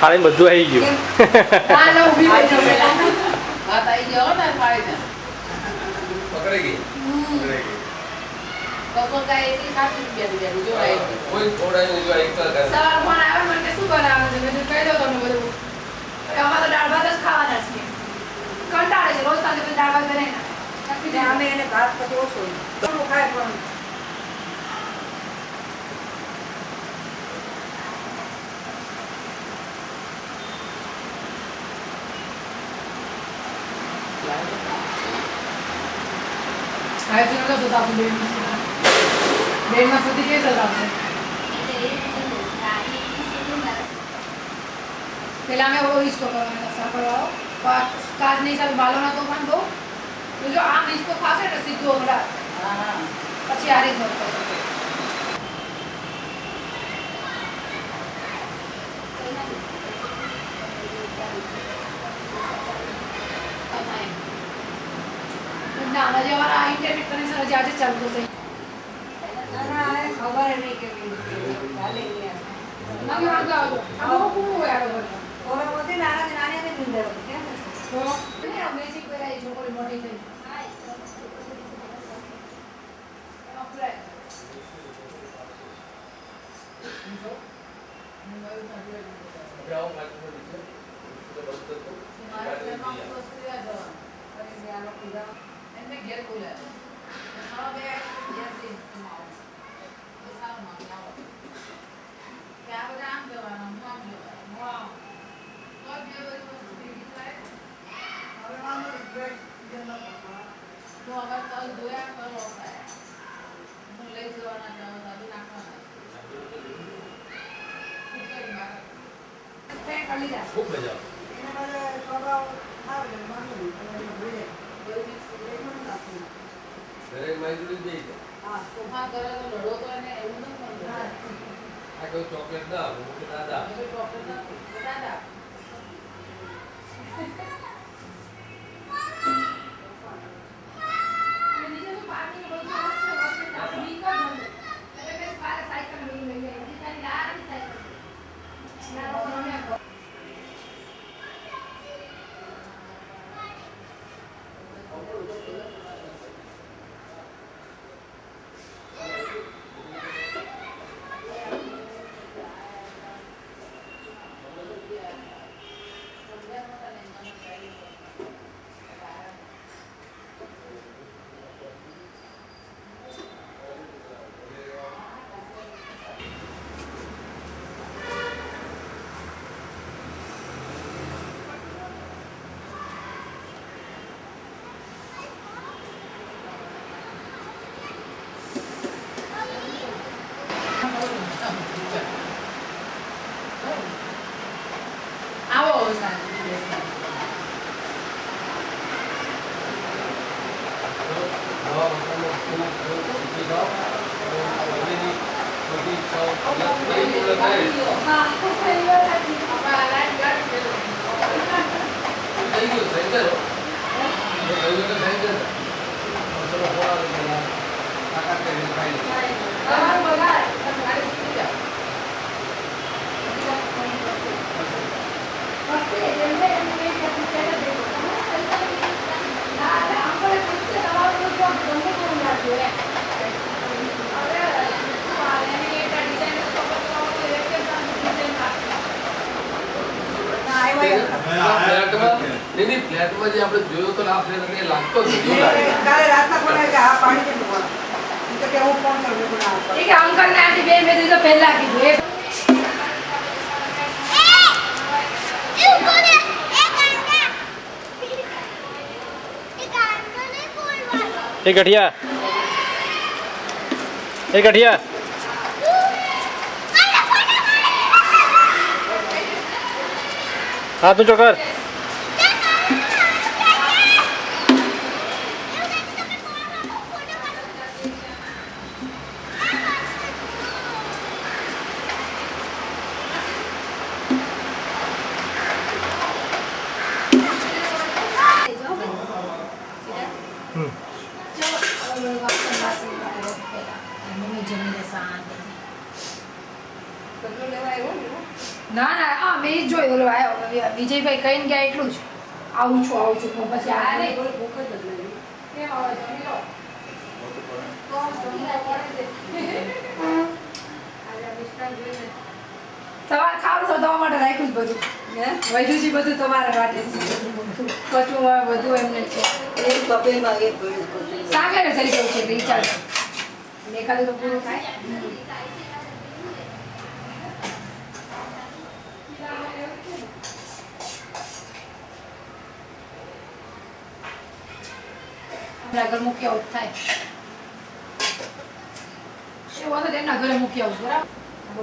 ખાલી બધું આવી ગયું. પકડી ગઈ. તો કાઈ એટલી ખાતી રૂપિયા જોડાય કોઈ થોડાય જો એક કર સવાર ફોન આવે મને શું બનાવે છે મેં કહી દો તમને બધું અમારે તો દાળ ભાત જ ખાવાના છે કંટાળે છે રોજ સાંજે દાળ ભાત બનાવીને અમે એને ભાત પછી ઓછો થોડું ખાય પણ Hai tu nak tu tak boleh. Dia nak sedih ke tak? पहला मैं वो इसको करवाओ काज नहीं सब बालों ना तो बन दो तो जो आम इसको खासे ना सीधो होला हां પછી આ રીત નો ના આજે અમારા ઇન્ટરનેટ કનેક્શન આજે આજે ચાલુ છે ના ખબર નહીં કે ચાલે ના કે વાંધો આવો આવો કોણ હોય આ ઓર મોતે નાના નાની ને નિંદર કે તો ને મેજિક કરાઈ છોકરી મોટી થઈ આપણે બ્રાઉન માર્કેટ છે તો બસ તો મારા માં વસ્તુ યાદ અરે મે આનો કીધા એને ઘેર બોલે સારા બે યસ ઇન માઉ તો સારા માં આવો क्या बता हम जवाना हम जवाना वाह तो ये बड़ी वस्तु बिकी है और हम रिग्रेट जन्म पापा तो अगर कल दोया कल होता है हम ले जवाना जाओ अभी नाखवाना पे कर लीजिए खूब मजा એને મને સ્વભાવ આવે છે માનું અને ભૂલે એવું નહીં નાખું ઘરે માઈજુડી દે છે હા તો હા કરે તો લડો તો એને એવું ન કરવું આ કોઈ ચોકલેટ ના મોટે દાદા ચોકલેટ ના દાદા નીચે તો પાર્કિંગ બધું સરસ છે વોશિંગ આપણે નીકળ નતું એટલે કે બારે સાયકલ લઈ લઈએ દીતાની લારી સાયકલ ના રોને આવો નહીં ફ્લેટમાં જે આપણે જોયો તો આ ફ્લેટ મને લાગતો જ કાલે રાતના કોને કે આ પાણી કેમ બોલા તો કે હું ફોન કરું બોલા ઠીક છે અંકલ ને આથી બે મેં તો પહેલા કીધું એ ગઠિયા એ ગઠિયા હા તું ચોકર ના ના હા મેં જ જોયું ઓલો આવ્યો વિજયભાઈ કહીને ગયા એટલું જ આવું છું પણ પછી આ નહીં કેમ આવે જમી લો તો જમવા પડે તમારે ખાવું તો તમારા માટે રાખ્યું જ બધું વૈદુજી બધું તમારા માટે કચું બધું એમને છે સાગર થઈ ગયું છે એટલે ચાલશે એકાદું તો પૂરું થાય ઘર મૂકી આવું થાય એવું હતું એમના ઘરે મૂકી આવું બરાબર